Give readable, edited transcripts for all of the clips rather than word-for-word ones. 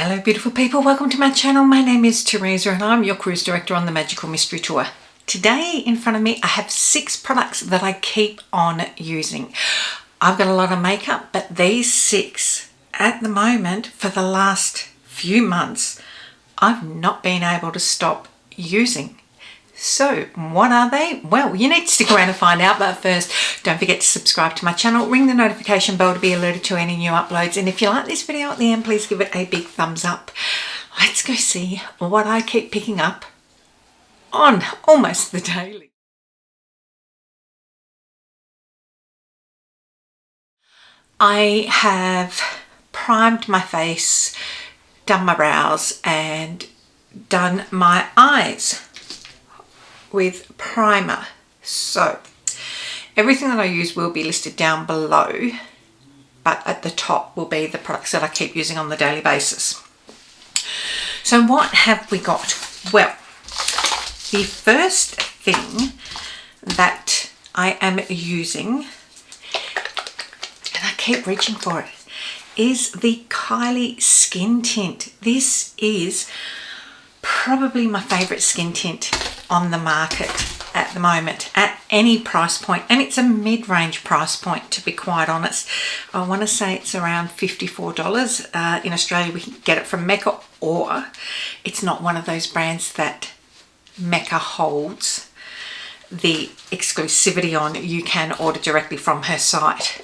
Hello beautiful people, welcome to my channel. My name is Teresa and I'm your cruise director on the Magical Mystery Tour. Today in front of me I have 6 products that I keep on using. I've got a lot of makeup, but these 6 at the moment for the last few months I've not been able to stop using. So what are they? Well, you need to stick around and find out, but first don't forget to subscribe to my channel, ring the notification bell to be alerted to any new uploads, and if you like this video at the end, please give it a big thumbs up. Let's go see what I keep picking up on almost the daily. I have primed my face, done my brows and done my eyes with primer. So everything that I use will be listed down below, but at the top will be the products that I keep using on the daily basis. So what have we got? Well, the first thing that I am using, and I keep reaching for it, is the Kylie skin tint. This is probably my favorite skin tint on the market at the moment at any price point, and it's a mid-range price point, to be quite honest. I want to say it's around $54. In Australia we can get it from Mecca, or it's not one of those brands that Mecca holds the exclusivity on. You can order directly from her site.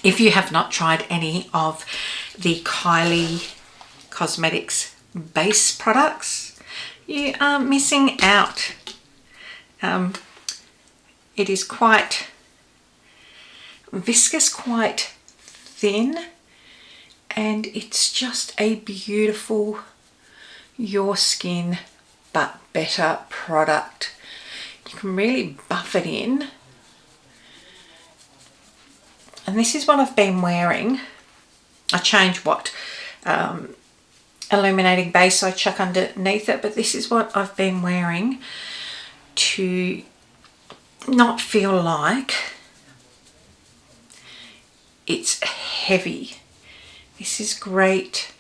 If you have not tried any of the Kylie Cosmetics base products, you are missing out. It is quite viscous, quite thin, and it's just a beautiful your skin but better product. You can really buff it in, and this is what I've been wearing. I change what illuminating base I chuck underneath it, but this is what I've been wearing to not feel like it's heavy. This is great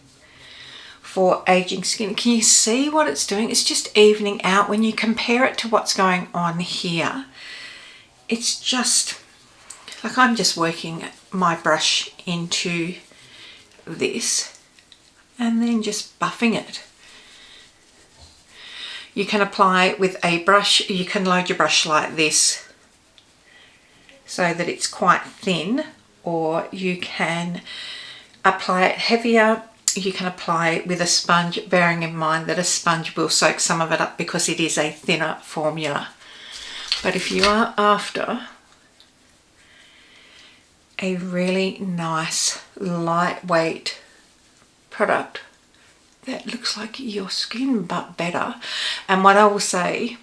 for aging skin. Can you see what it's doing? It's just evening out. When you compare it to what's going on here, it's just like I'm just working my brush into this and then just buffing it. You can apply with a brush, you can load your brush like this so that it's quite thin, or you can apply it heavier. You can apply it with a sponge, bearing in mind that a sponge will soak some of it up because it is a thinner formula. But if you are after a really nice lightweight product that looks like your skin but better, and what I will say,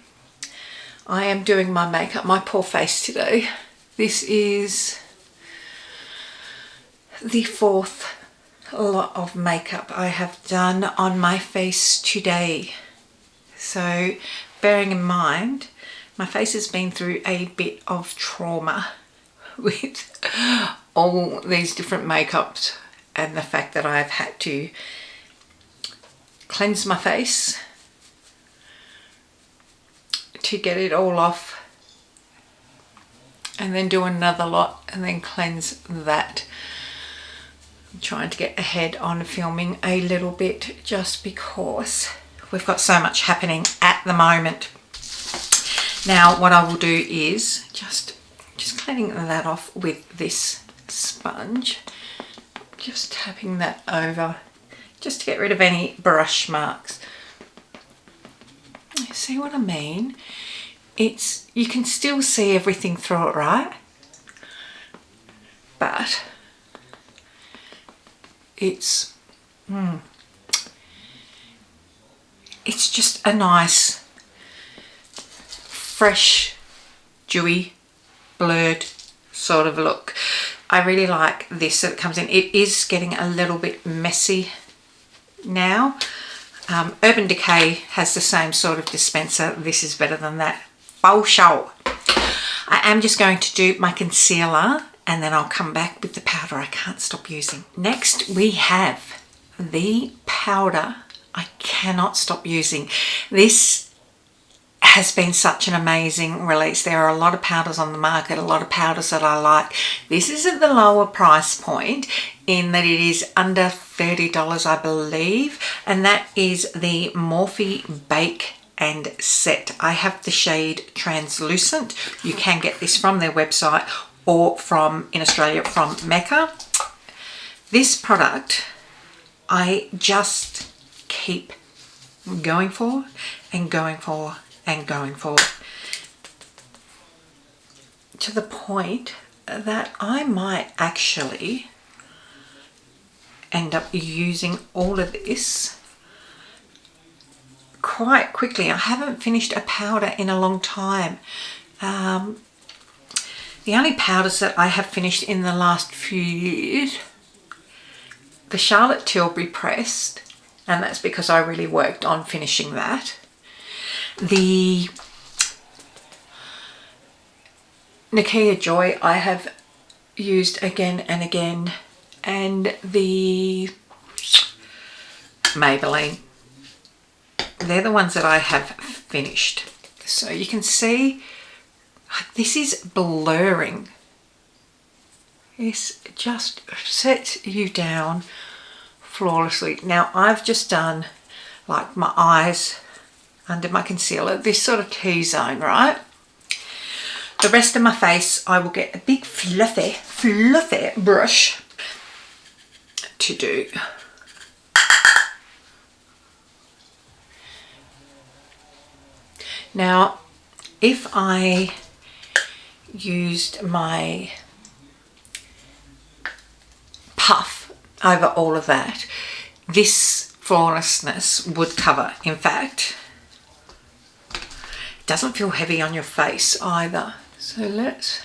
I am doing my makeup, my poor face today. This is the 4th lot of makeup I have done on my face today. So bearing in mind my face has been through a bit of trauma with all these different makeups, and the fact that I've had to cleanse my face to get it all off, and then do another lot and then cleanse that. I'm trying to get ahead on filming a little bit just because we've got so much happening at the moment. Now what I will do is just cleaning that off with this sponge, just tapping that over just to get rid of any brush marks. You see what I mean? You can still see everything through it, right? But it's just a nice, fresh, dewy, blurred sort of look. I really like this that it comes in. It is getting a little bit messy now. Urban Decay has the same sort of dispenser. This is better than that. For sure. I am just going to do my concealer and then I'll come back with the powder I can't stop using. Next we have the powder powder I cannot stop using. This has been such an amazing release. There are a lot of powders on the market, a lot of powders that I like. This is at the lower price point in that it is under $30, I believe, and that is the Morphe Bake and Set. I have the shade Translucent. You can get this from their website or from, in Australia, from Mecca. This product I just keep going for and going for and going for, to the point that I might actually end up using all of this quite quickly. I haven't finished a powder in a long time. The only powders that I have finished in the last few years, the Charlotte Tilbury Pressed, and that's because I really worked on finishing that. The Nikia Joy I have used again and again, and the Maybelline. They're the ones that I have finished. So you can see this is blurring. This just sets you down flawlessly. Now I've just done like my eyes under my concealer, this sort of T-zone, right? The rest of my face, I will get a big fluffy brush to do. Now, if I used my puff over all of that, this flawlessness would cover. In fact, it doesn't feel heavy on your face either. So let's,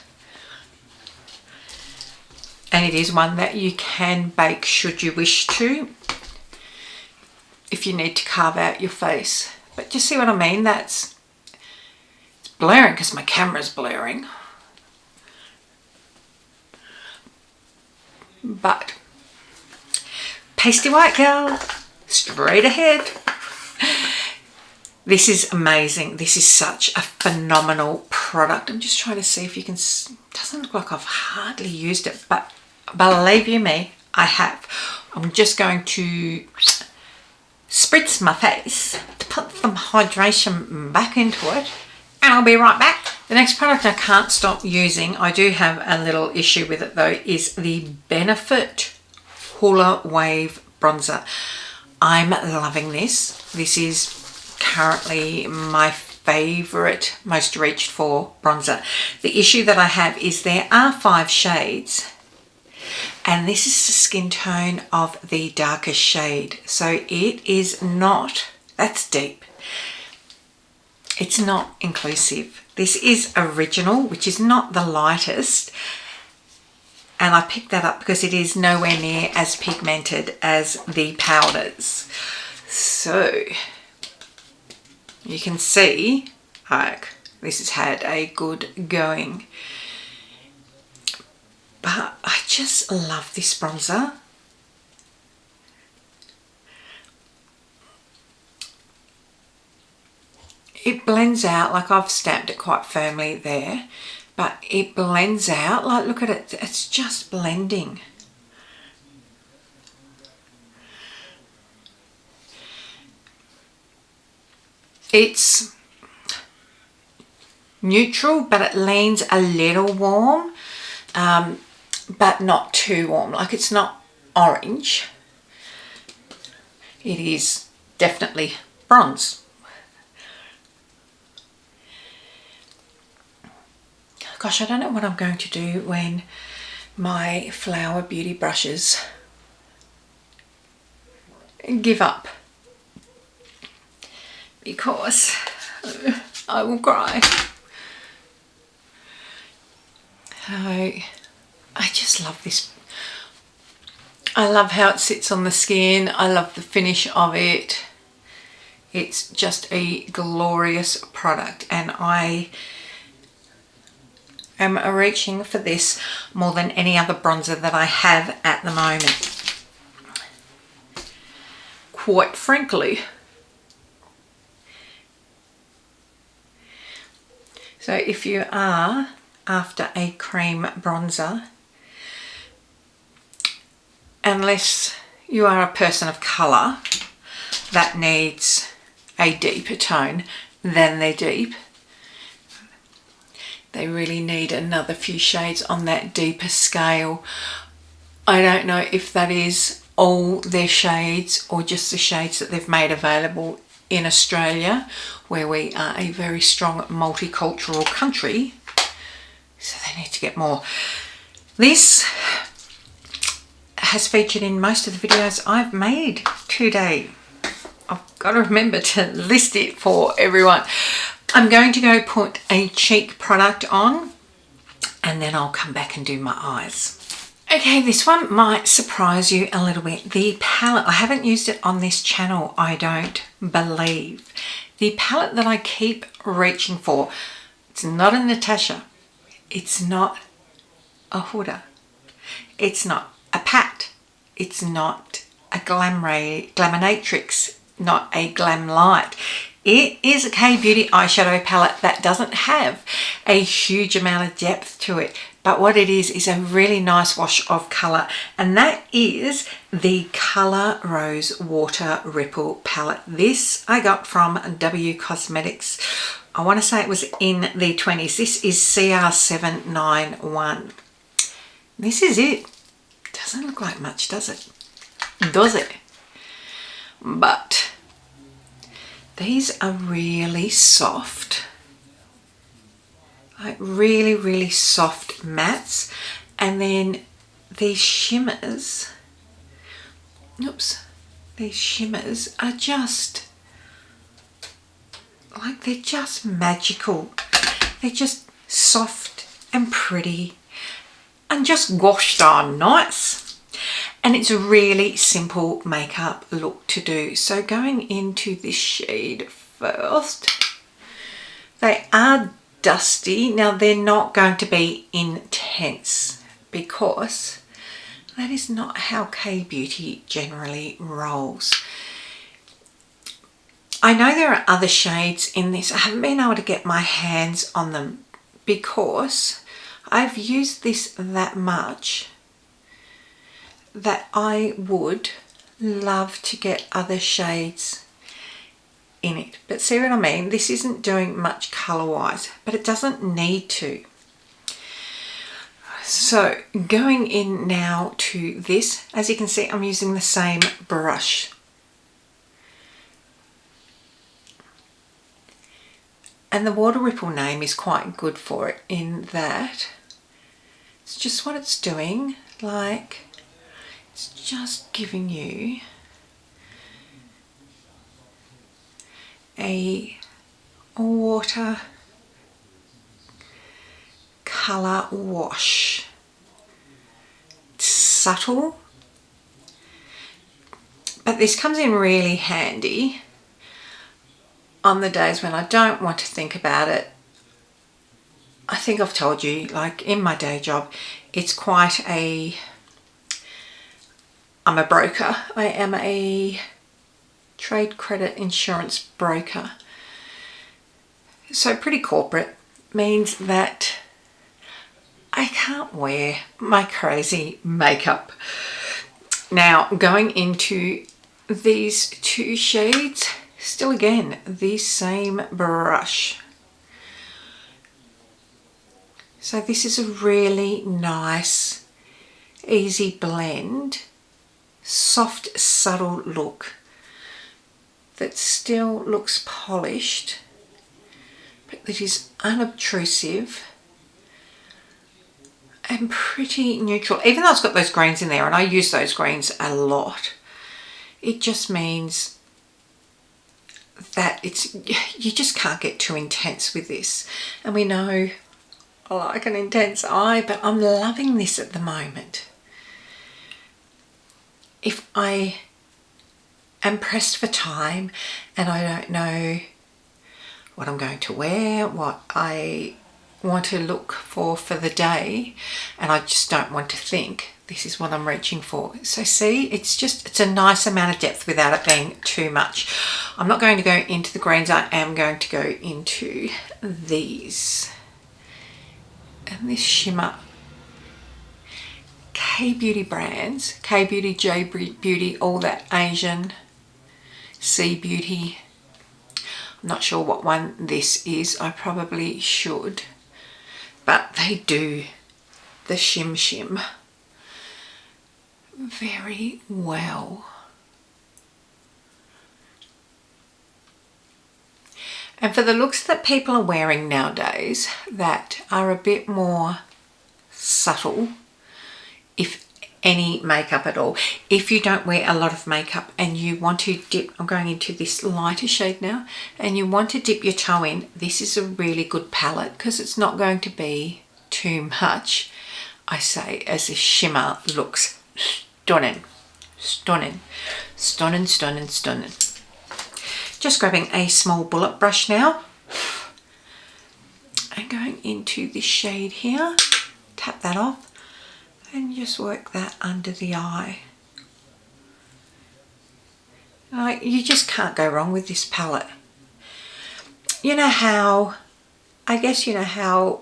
and it is one that you can bake should you wish to, if you need to carve out your face. But do you see what I mean? It's blaring because my camera's blaring. But pasty white girl, straight ahead. This is amazing. This is such a phenomenal product. I'm just trying to see if you can, doesn't look like I've hardly used it, but believe you me, I have. I'm just going to spritz my face to put some hydration back into it, and I'll be right back. The next product I can't stop using, I do have a little issue with it though, is the Benefit Hoola Wave Bronzer. I'm loving this. This is currently my favourite, most reached for bronzer. The issue that I have is there are 5 shades, and this is the skin tone of the darkest shade. So it is not, that's deep. It's not inclusive. This is Original, which is not the lightest. And I picked that up because it is nowhere near as pigmented as the powders. So you can see, like, this has had a good going. But I just love this bronzer. It blends out, like I've stamped it quite firmly there, but it blends out, like look at it, it's just blending. It's neutral, but it leans a little warm, but not too warm. Like it's not orange. It is definitely bronze. Gosh, I don't know what I'm going to do when my Flower Beauty brushes give up, because I will cry. I just love this. I love how it sits on the skin. I love the finish of it. It's just a glorious product, and I am reaching for this more than any other bronzer that I have at the moment. quite frankly. So if you are after a cream bronzer, unless you are a person of colour that needs a deeper tone than they're deep, they really need another few shades on that deeper scale. I don't know if that is all their shades or just the shades that they've made available in Australia, where we are a very strong multicultural country, so they need to get more. This has featured in most of the videos I've made today. I've got to remember to list it for everyone. I'm going to go put a cheek product on and then I'll come back and do my eyes. Okay, this one might surprise you a little bit. The palette, I haven't used it on this channel, I don't believe. The palette that I keep reaching for, it's not a Natasha, it's not a Hoola, it's not a Pat, it's not a Glaminatrix, not a Glam Light. It is a K-Beauty eyeshadow palette that doesn't have a huge amount of depth to it, but what it is a really nice wash of colour, and that is the Colorrose Water Ripple palette. This I got from W Cosmetics. I want to say it was in the 20s. This is CR791. This is it. Doesn't look like much, does it? Does it? But these are really soft, like really soft mattes, and then these shimmers, these shimmers are just like, they're just magical. They're just soft and pretty and just gosh darn nice. And it's a really simple makeup look to do. So going into this shade first, they are dusty. Now they're not going to be intense because that is not how K-Beauty generally rolls. I know there are other shades in this. I haven't been able to get my hands on them because I've used this that much that I would love to get other shades in it. But see what I mean? This isn't doing much colour wise, but it doesn't need to. So going in now to this, as you can see, I'm using the same brush. And the Water Ripple name is quite good for it in that it's just what it's doing, like it's just giving you a water colour wash. It's subtle, but this comes in really handy on the days when I don't want to think about it. I think I've told you, like in my day job, it's quite a, I'm a broker. I am a trade credit insurance broker. So pretty corporate, means that I can't wear my crazy makeup. Now going into these two shades, still again the same brush. So this is a really nice, easy blend, soft, subtle look that still looks polished, but that is unobtrusive and pretty neutral. Even though it's got those greens in there, and I use those greens a lot, it just means that it's, you just can't get too intense with this. And we know I like an intense eye, but I'm loving this at the moment. If I am pressed for time and I don't know what I'm going to wear, what I want to look for the day, and I just don't want to think, this is what I'm reaching for. So see, it's a nice amount of depth without it being too much. I'm not going to go into the greens. I am going to go into these. And this shimmer, K-Beauty brands, K-Beauty, J-Beauty, all that Asian, C-Beauty. I'm not sure what one this is. I probably should. But they do the shim very well. And for the looks that people are wearing nowadays that are a bit more subtle, if any makeup at all, if you don't wear a lot of makeup and you want to dip, I'm going into this lighter shade now, and you want to dip your toe in, this is a really good palette because it's not going to be too much, I say, as this shimmer looks stunning, stunning, stunning, stunning, stunning. Just grabbing a small bullet brush now and going into this shade here, tap that off and just work that under the eye. You just can't go wrong with this palette. You know how, I guess you know how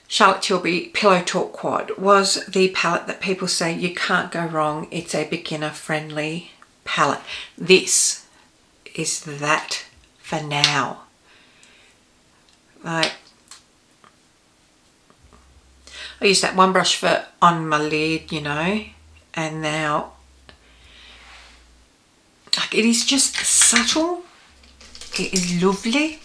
Charlotte Tilbury Pillow Talk Quad was the palette that people say you can't go wrong, it's a beginner friendly palette. This is that for now. Like, I used that one brush for on my lid, you know, and now like it is just subtle, it is lovely.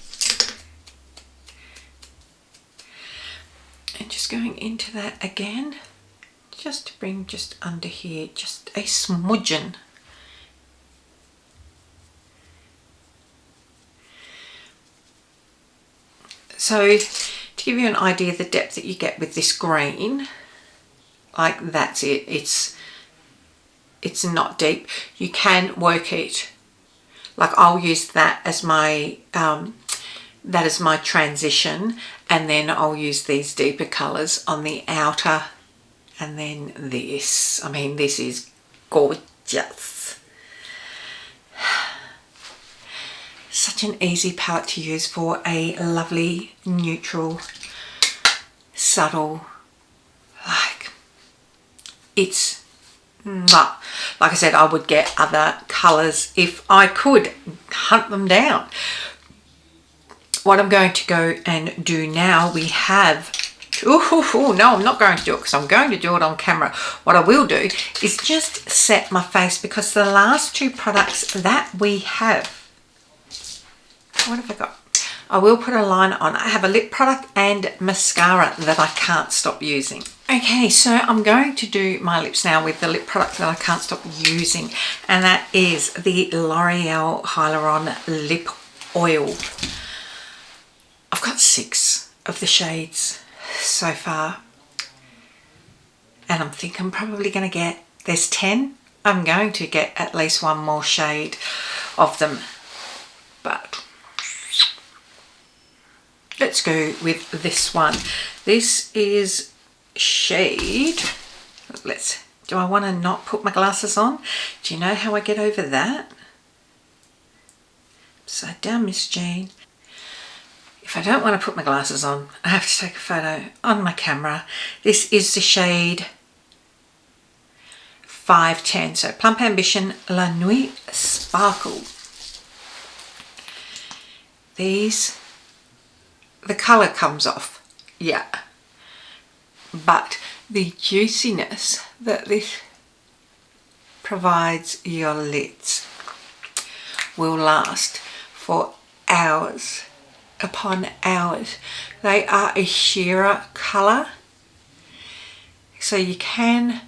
And just going into that again, just to bring just under here, just a smudgeon. So to give you an idea of the depth that you get with this green, like that's it. It's not deep. You can work it. Like I'll use that as my transition, and then I'll use these deeper colours on the outer, and then this. I mean, this is gorgeous. Such an easy palette to use for a lovely, neutral, subtle, like it's, like I said, I would get other colours if I could hunt them down. What I'm going to go and do now, we have, no, I'm not going to do it because I'm going to do it on camera. What I will do is just set my face, because the last two products that we have, what have I got? I will put a liner on. I have a lip product and mascara that I can't stop using. Okay, so I'm going to do my lips now with the lip product that I can't stop using, and that is the L'Oreal Hyaluron Lip Oil. I've got 6 of the shades so far, and I'm thinking I'm probably going to get, there's 10. I'm going to get at least one more shade of them, but let's go with this one. This is shade, do I want to not put my glasses on? Do you know how I get over that? Upside down, Miss Jane. If I don't want to put my glasses on, I have to take a photo on my camera. This is the shade 510, so Plump Ambition La Nuit Sparkle. These, the colour comes off, yeah, but the juiciness that this provides your lids will last for hours upon hours. They are a sheerer colour, so you can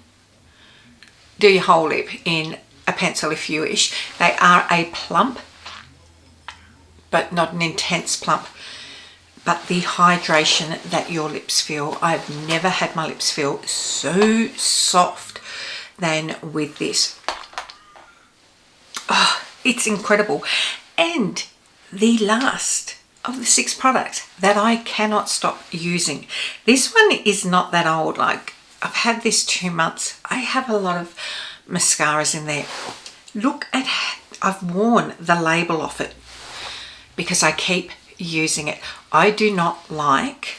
do your whole lip in a pencil if you wish. They are a plump, but not an intense plump. But the hydration that your lips feel, I've never had my lips feel so soft than with this. Oh, it's incredible. And the last of the 6 products that I cannot stop using. This one is not that old. Like, I've had this 2 months. I have a lot of mascaras in there. Look at, I've worn the label off it because I keep using it. I do not like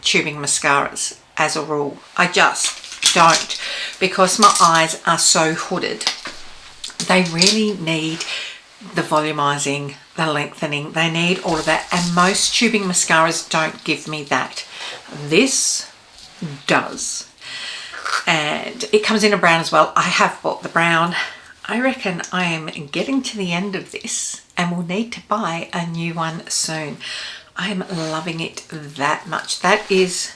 tubing mascaras as a rule. I just don't, because my eyes are so hooded. They really need the volumizing, the lengthening. They need all of that, and most tubing mascaras don't give me that. This does, and it comes in a brown as well. I have bought the brown. I reckon I am getting to the end of this and will need to buy a new one soon. I'm loving it that much. That is,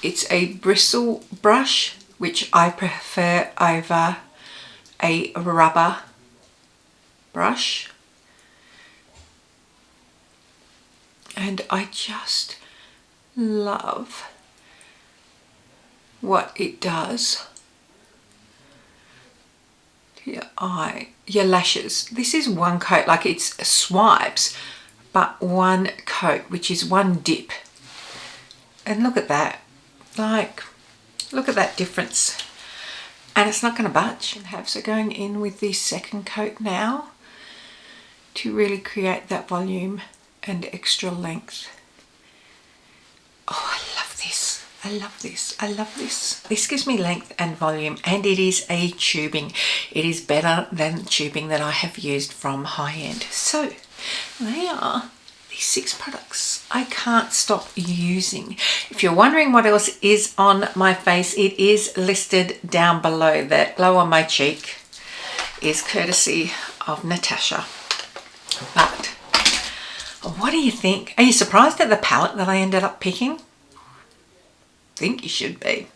it's a bristle brush, which I prefer over a rubber brush. And I just love what it does to your eye, your lashes. This is one coat, like it's swipes, but one coat, which is one dip. And look at that, like, look at that difference. And it's not going to budge. And have so going in with the second coat now to really create that volume and extra length. Oh, I love this. I love this. I love this. This gives me length and volume, and it is a tubing. It is better than tubing that I have used from high-end. So they are these 6 products I can't stop using. If you're wondering what else is on my face, it is listed down below. That glow on my cheek is courtesy of Natasha. But what do you think? Are you surprised at the palette that I ended up picking? I think you should be.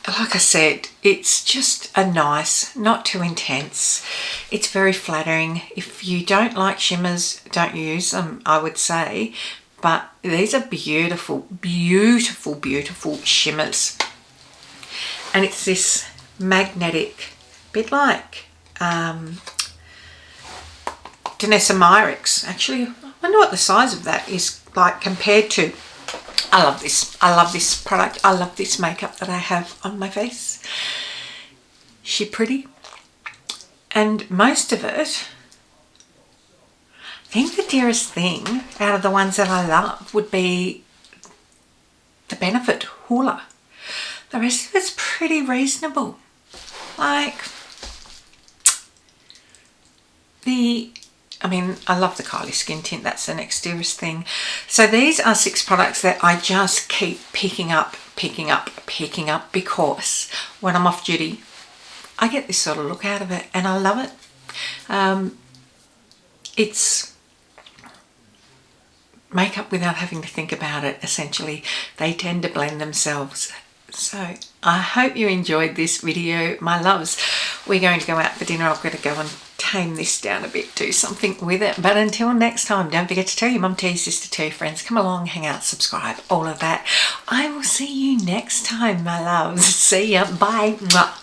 Like I said, it's just a nice, not too intense. It's very flattering. If you don't like shimmers, don't use them, I would say. But these are beautiful, beautiful, beautiful shimmers. And it's this magnetic, bit like teresamadelyne. Actually, I wonder what the size of that is like compared to. I love this. I love this product. I love this makeup that I have on my face. She pretty. And most of it, I think the dearest thing out of the ones that I love would be the Benefit Hoola. The rest of it's pretty reasonable. Like I love the Kylie skin tint. That's the next dearest thing. So these are 6 products that I just keep picking up because when I'm off duty, I get this sort of look out of it and I love it. It's makeup without having to think about it, essentially. They tend to blend themselves. So I hope you enjoyed this video, my loves. We're going to go out for dinner. I've got to go and tame this down a bit, do something with it. But until next time, don't forget to tell your mum, tell your sister, tell your friends, come along, hang out, subscribe, all of that. I will see you next time, my loves. See ya. Bye. Mwah.